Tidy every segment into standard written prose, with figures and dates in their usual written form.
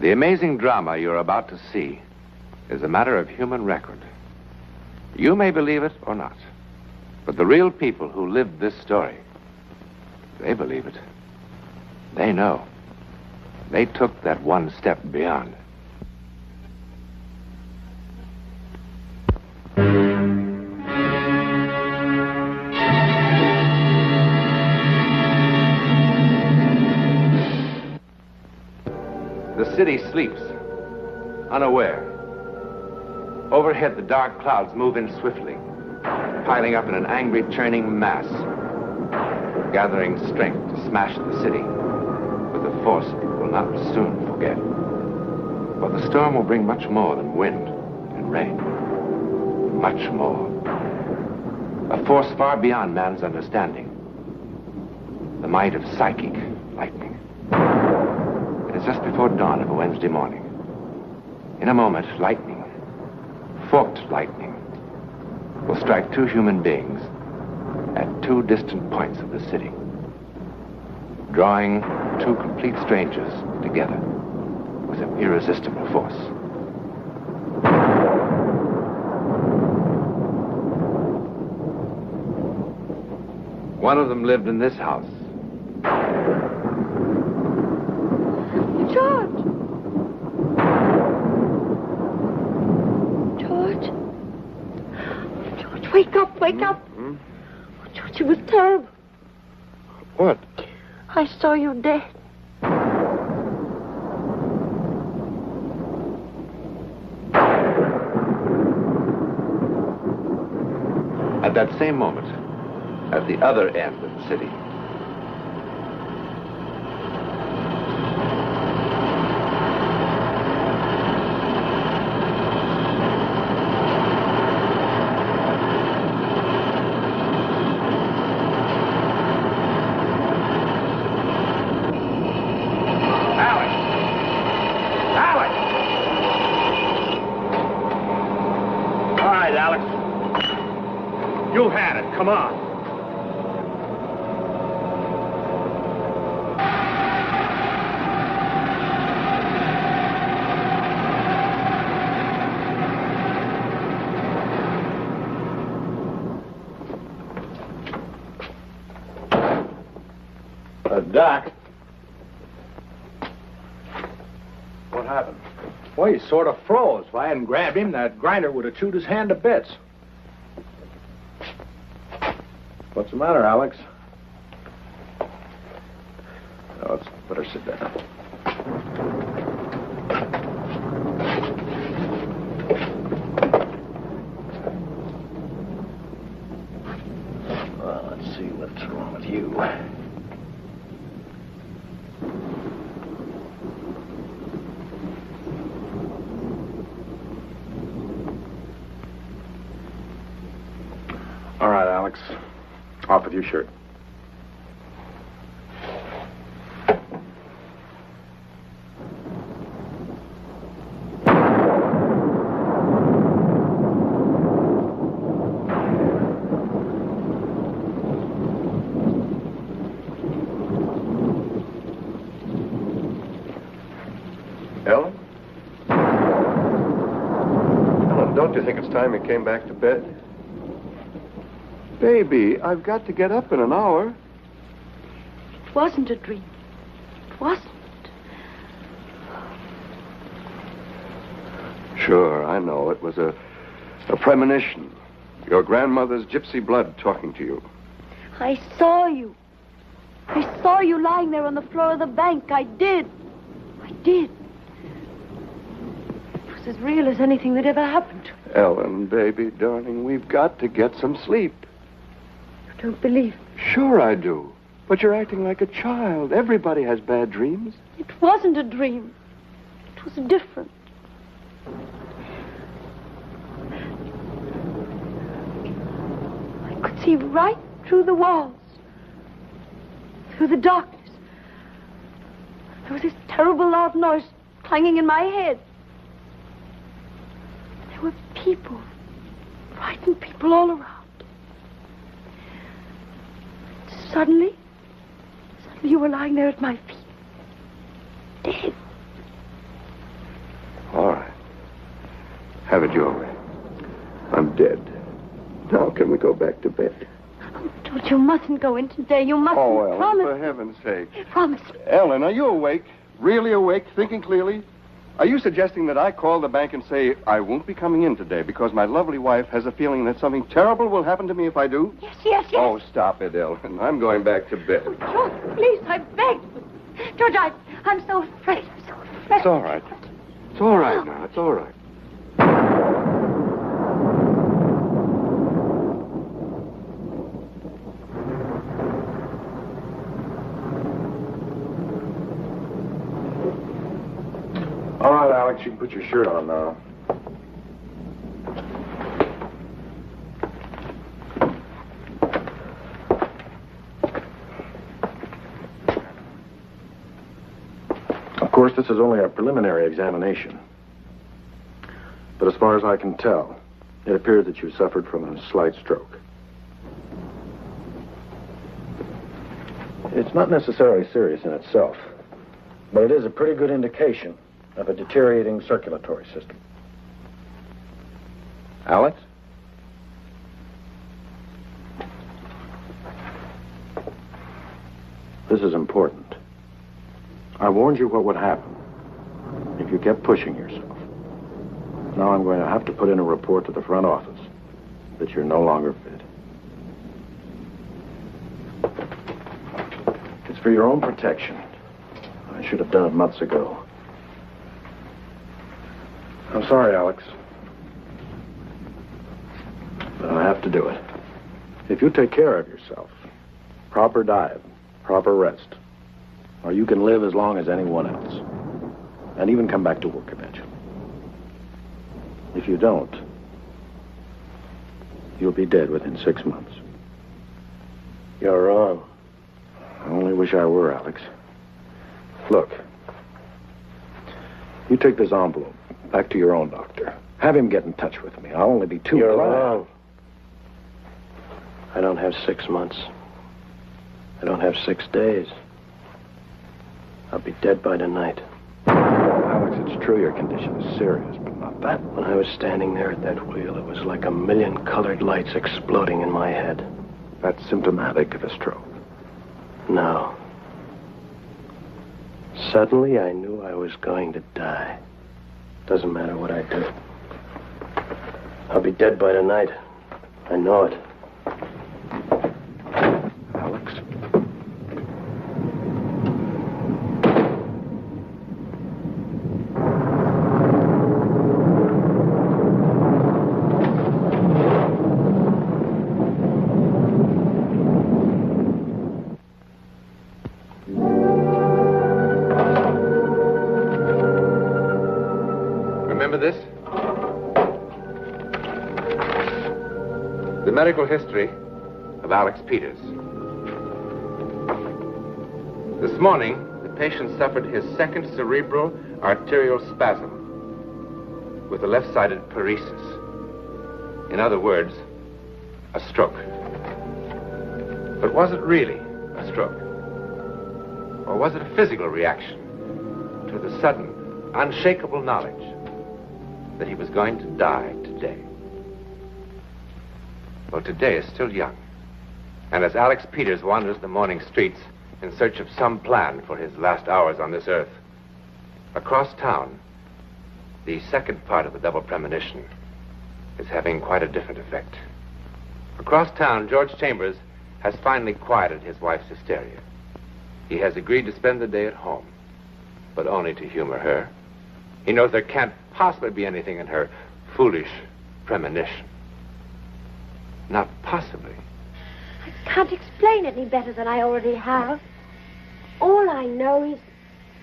The amazing drama you're about to see is a matter of human record. You may believe it or not, but the real people who lived this story, they believe it. They know. They took that one step beyond. The city sleeps, unaware. Overhead, the dark clouds move in swiftly, piling up in an angry, churning mass, gathering strength to smash the city with a force it will not soon forget. For the storm will bring much more than wind and rain. Much more. A force far beyond man's understanding. The might of psychic lightning. It is just before dawn of a Wednesday morning. In a moment, lightning, forked lightning, will strike two human beings at two distant points of the city, drawing two complete strangers together with an irresistible force. One of them lived in this house. George! George? George, wake up, wake up! Oh, George, it was terrible. What? I saw you dead. At that same moment, at the other end of the city, You had it. Come on. Doc. What happened? Well, he sort of froze. If I hadn't grabbed him, that grinder would have chewed his hand to bits. What's the matter, Alex? Oh, let's better sit down. Well, let's see what's wrong with you. All right, Alex. Off with your shirt. Ellen? Ellen, don't you think it's time you came back to bed? Baby, I've got to get up in an hour. It wasn't a dream. It wasn't. Sure, I know. It was a premonition. Your grandmother's gypsy blood talking to you. I saw you. I saw you lying there on the floor of the bank. I did. I did. It was as real as anything that ever happened to me. Ellen, baby, darling, we've got to get some sleep. You don't believe me? Sure I do. But you're acting like a child. Everybody has bad dreams. It wasn't a dream. It was different. I could see right through the walls. Through the darkness. There was this terrible loud noise clanging in my head. There were people. Frightened people all around. Suddenly you were lying there at my feet. Dead. Have it your way. I'm dead. Now can we go back to bed? George, you mustn't go in today. You mustn't. Oh, Ellen, promise. for heaven's sake. Promise. Ellen, are you awake? Really awake? Thinking clearly? Are you suggesting that I call the bank and say I won't be coming in today because my lovely wife has a feeling that something terrible will happen to me if I do? Yes. Oh, stop it, Ellen. I'm going back to bed. Oh, George, please, I beg. George, I'm so afraid. I'm so afraid. It's all right. It's all right now. It's all right. All right, Alex, you can put your shirt on now. Of course, this is only a preliminary examination. But as far as I can tell, it appears that you suffered from a slight stroke. It's not necessarily serious in itself, but it is a pretty good indication of a deteriorating circulatory system. Alex? This is important. I warned you what would happen if you kept pushing yourself. Now I'm going to have to put in a report to the front office that you're no longer fit. It's for your own protection. I should have done it months ago. I'm sorry, Alex. But I have to do it. If you take care of yourself, proper diet, proper rest, or you can live as long as anyone else, and even come back to work eventually. If you don't, you'll be dead within 6 months. You're wrong. I only wish I were, Alex. Look, you take this envelope back to your own doctor. Have him get in touch with me. I'll only be too glad. You're wrong. I don't have 6 months. I don't have 6 days. I'll be dead by tonight. Alex, it's true your condition is serious, but not that. When I was standing there at that wheel, it was like a million colored lights exploding in my head. That's symptomatic of a stroke. No. Suddenly, I knew I was going to die. Doesn't matter what I do. I'll be dead by tonight. I know it. Alex? Remember this? The medical history of Alex Peters. This morning, the patient suffered his second cerebral arterial spasm with a left-sided paresis. In other words, a stroke. But was it really a stroke? Or was it a physical reaction to the sudden, unshakable knowledge that he was going to die today? Well, today is still young. And as Alex Peters wanders the morning streets in search of some plan for his last hours on this earth, across town, the second part of the double premonition is having quite a different effect. Across town, George Chambers has finally quieted his wife's hysteria. He has agreed to spend the day at home, but only to humor her. He knows there can't possibly be anything in her foolish premonition. Not possibly. I can't explain any better than I already have. All I know is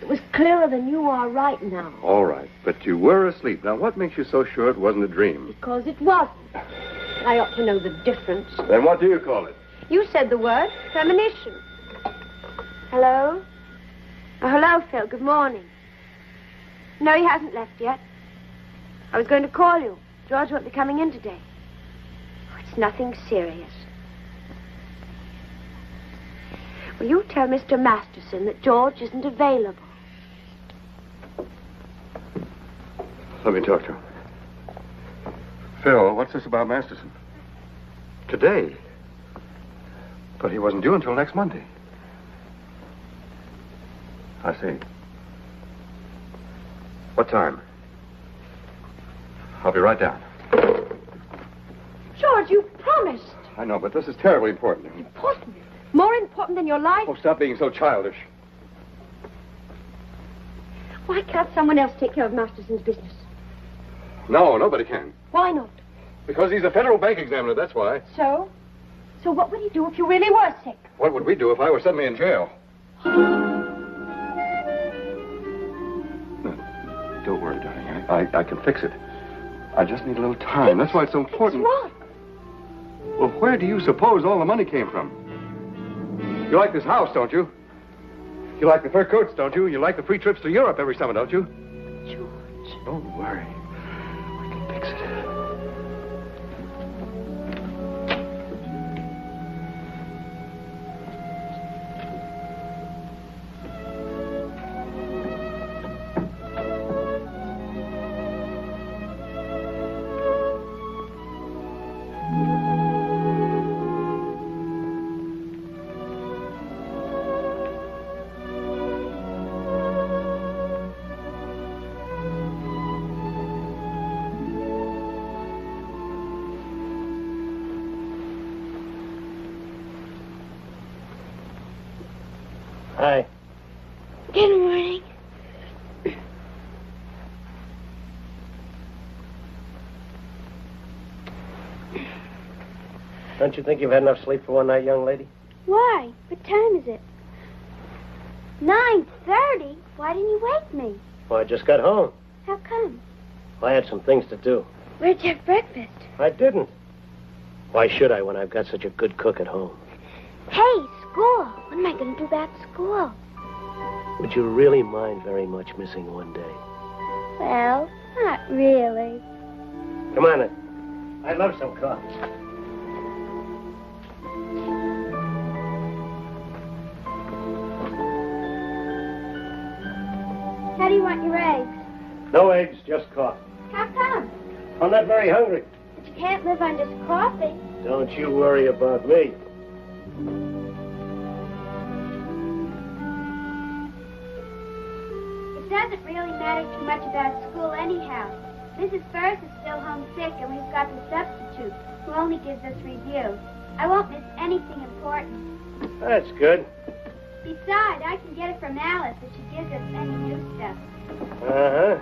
it was clearer than you are right now. All right, but you were asleep. Now, what makes you so sure it wasn't a dream? Because it wasn't. I ought to know the difference. Then what do you call it? You said the word premonition. Hello? Oh, hello, Phil. Good morning. No, he hasn't left yet. I was going to call you. George won't be coming in today. Oh, it's nothing serious. Will you tell Mr. Masterson that George isn't available? Let me talk to him. Phil, what's this about Masterson? Today? But he wasn't due until next Monday. I see. What time? I'll be right down. George, you promised. I know, but this is terribly important. Important? More important than your life? Oh, stop being so childish. Why can't someone else take care of Masterson's business? No, nobody can. Why not? Because he's a federal bank examiner, that's why. So? So what would he do if you really were sick? What would we do if I were suddenly in jail? No, don't worry, darling. I can fix it. I just need a little time. That's why it's so important. What's wrong? Well, where do you suppose all the money came from? You like this house, don't you? You like the fur coats, don't you? You like the free trips to Europe every summer, don't you? George. Don't worry. I can fix it. Hi. Good morning. Don't you think you've had enough sleep for one night, young lady? Why? What time is it? 9:30? Why didn't you wake me? Well, I just got home. How come? I had some things to do. Where'd you have breakfast? I didn't. Why should I when I've got such a good cook at home? Hey, school. What am I going to do about school? Would you really mind very much missing one day? Well, not really. Come on, then. I'd love some coffee. How do you want your eggs? No eggs, just coffee. How come? I'm not very hungry. But you can't live on just coffee. Don't you worry about me. It doesn't really matter too much about school anyhow. Mrs. First is still homesick, and we've got the substitute, who only gives us reviews. I won't miss anything important. That's good. Besides, I can get it from Alice if she gives us any new stuff. Uh-huh.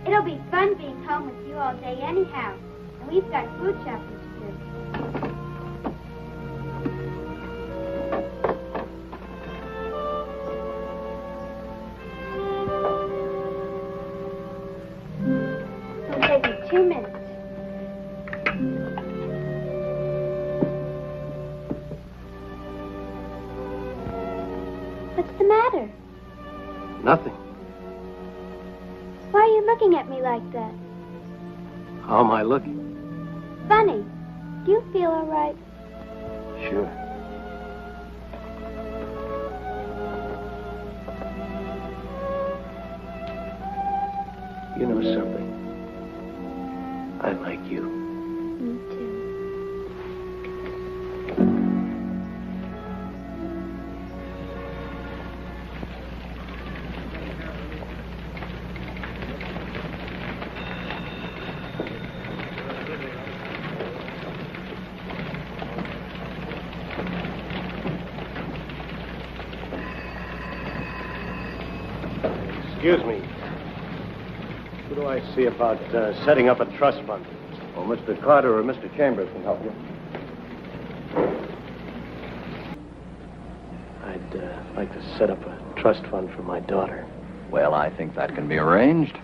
It'll be fun being home with you all day anyhow. And we've got food shopping to do. It'll take me 2 minutes. What's the matter? Nothing. Why are you looking at me like that? How am I looking? Funny. Do you feel all right? Sure. You know something? I like you. Me too. Excuse me. Who do I see about setting up a trust fund? Well, Mr. Carter or Mr. Chambers can help you. I'd like to set up a trust fund for my daughter. Well, I think that can be arranged.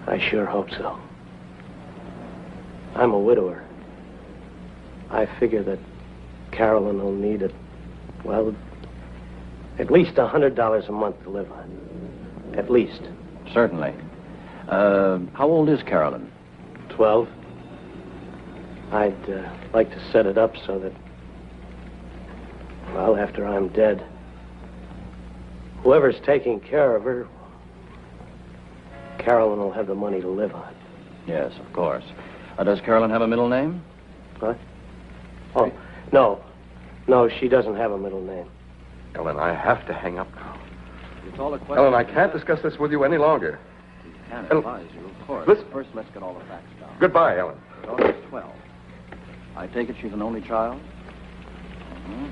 I sure hope so. I'm a widower. I figure that Carolyn will need it, well, at least $100 a month to live on. At least. Certainly. How old is Carolyn? 12. I'd like to set it up so that, well, after I'm dead, whoever's taking care of her, Carolyn will have the money to live on. Yes, of course. Does Carolyn have a middle name? What? Oh, no. No, she doesn't have a middle name. Ellen, I have to hang up now. It's all a question. Ellen, I can't discuss this with you any longer. I can advise you, of course. Listen. First, let's get all the facts down. Goodbye, Ellen. Daughter's 12. I take it she's an only child? Mhm.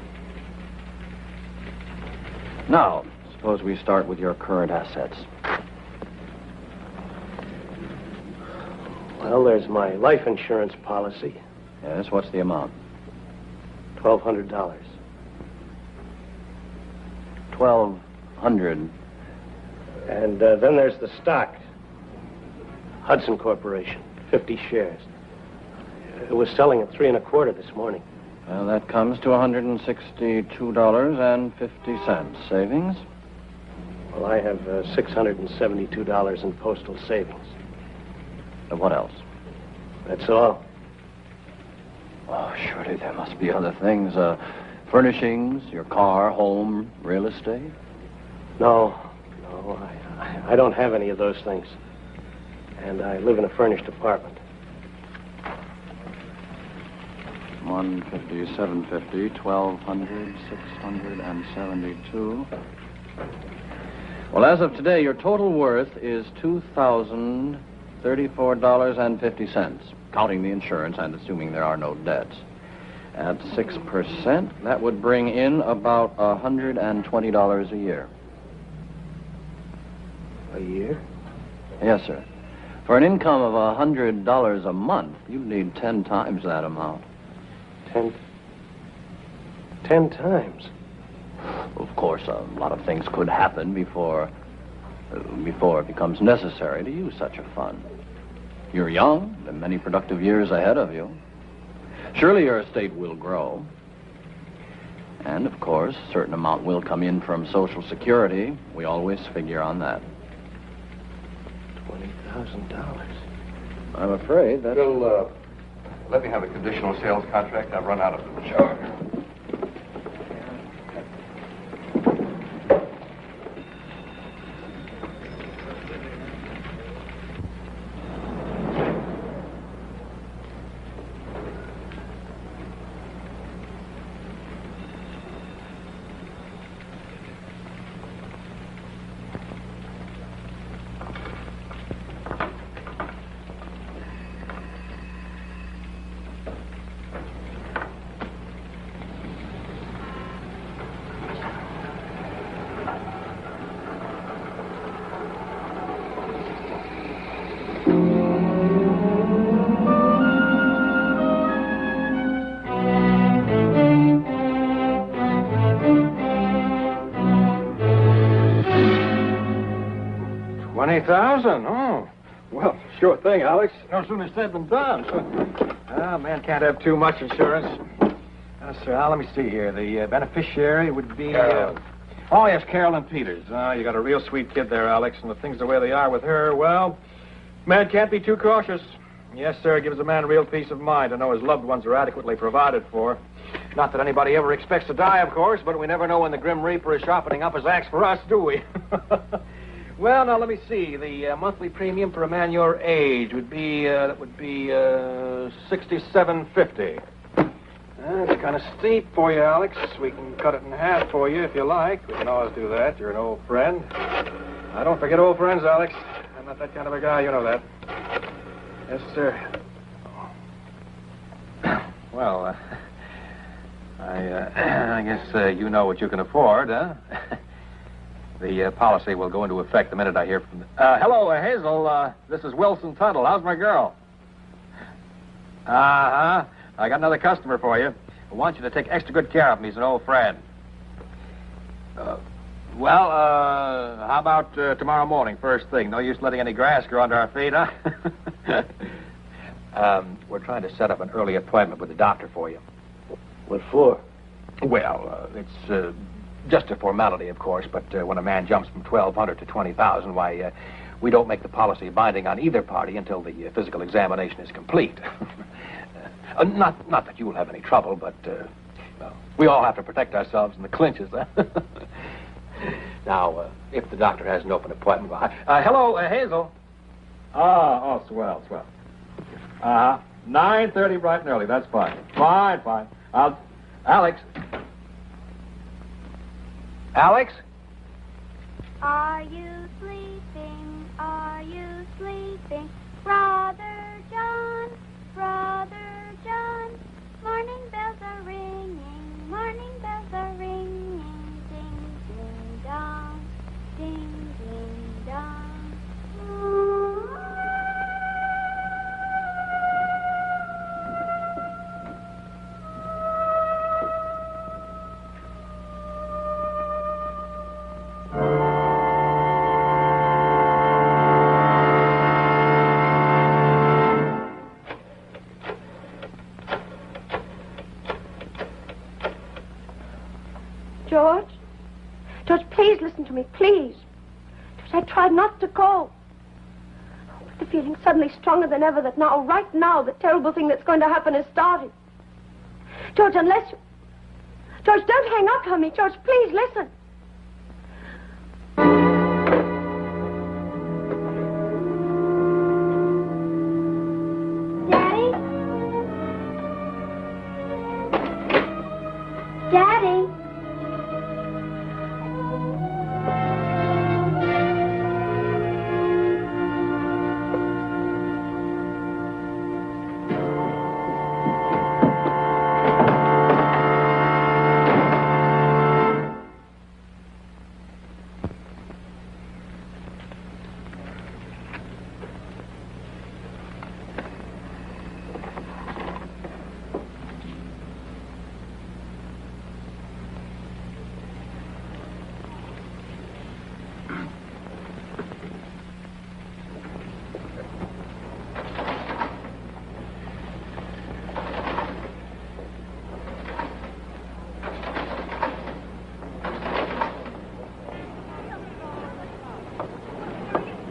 Now, suppose we start with your current assets. Well, there's my life insurance policy, Yes, what's the amount? $1,200. 1,200. And then there's the stock. Hudson Corporation, 50 shares. It was selling at 3 1/4 this morning. Well, that comes to $162.50. Savings? Well, I have $672 in postal savings. What else? That's all. Oh, surely there must be other things. Furnishings, your car, home, real estate? No, I don't have any of those things. And I live in a furnished apartment. 150, 750, 1,200, 672. Well, as of today, your total worth is $2,034.50, counting the insurance and assuming there are no debts. At 6%, that would bring in about $120 a year. A year? Yes, sir. For an income of $100 a month, you'd need 10 times that amount. 10 times? Of course, a lot of things could happen before it becomes necessary to use such a fund. You're young, there are many productive years ahead of you. Surely your estate will grow. And, of course, a certain amount will come in from Social Security. We always figure on that. $20,000. I'm afraid that... Bill, let me have a conditional sales contract. I've run out of them. Sure. $20,000? Oh, well, sure thing, Alex. No sooner said than done. Man can't have too much insurance. Sir, Al, let me see here. The beneficiary would be... Oh, yes, Carolyn Peters. You got a real sweet kid there, Alex, and the things the way they are with her, well, man can't be too cautious. Yes, sir, it gives a man real peace of mind to know his loved ones are adequately provided for. Not that anybody ever expects to die, of course, but we never know when the Grim Reaper is sharpening up his axe for us, do we? Well, now, let me see. The monthly premium for a man your age would be, $67.50. That's kind of steep for you, Alex. We can cut it in half for you if you like. We can always do that. You're an old friend. I don't forget old friends, Alex. I'm not that kind of a guy. You know that. Yes, sir. Well, I guess you know what you can afford, huh? The policy will go into effect the minute I hear from... hello, Hazel. This is Wilson Tuttle. How's my girl? Uh-huh. I got another customer for you. I want you to take extra good care of him. He's an old friend. How about tomorrow morning, first thing? No use letting any grass grow under our feet, huh? We're trying to set up an early appointment with the doctor for you. What for? Well, it's just a formality, of course, but when a man jumps from 1,200 to 20,000, why, we don't make the policy binding on either party until the physical examination is complete. Not that you will have any trouble, but we all have to protect ourselves in the clinches, huh? Now, if the doctor has an open appointment... hello, Hazel. Oh, swell. Uh-huh. 9:30 bright and early. That's fine. Fine. Alex. Alex? Are you sleeping? Are you sleeping? Brother John, Brother John. Morning bells are ringing, morning bells are ringing. Ding, ding, dong, ding, ding, dong. George, please listen to me, please. George, I tried not to call. But the feeling's suddenly stronger than ever that now, right now, the terrible thing that's going to happen has started. George, unless you... George, don't hang up on me. George, please listen. Daddy? Daddy?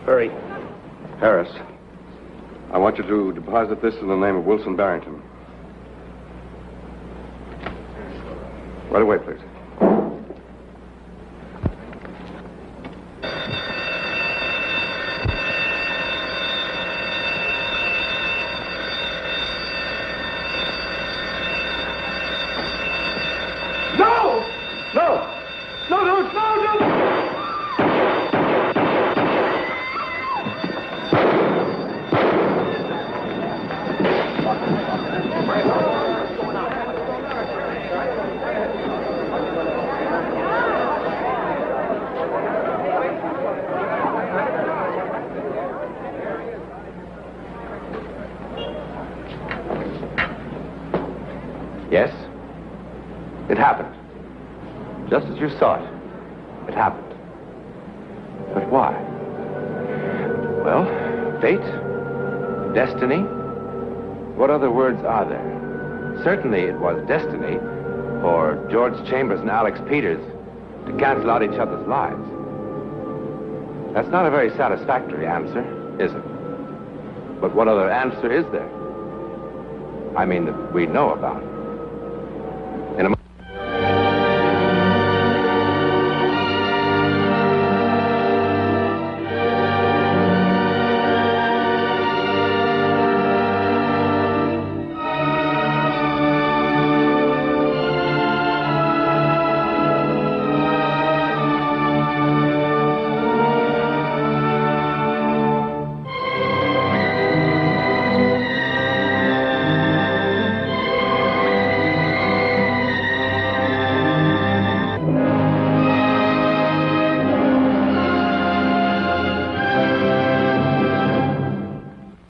Hurry. Harris, I want you to deposit this in the name of Wilson Barrington. Right away, please. Yes, it happened. Just as you saw it. It happened. But why? Well, fate? Destiny? What other words are there? Certainly it was destiny for George Chambers and Alex Peters to cancel out each other's lives. That's not a very satisfactory answer, is it? But what other answer is there? I mean, that we know about.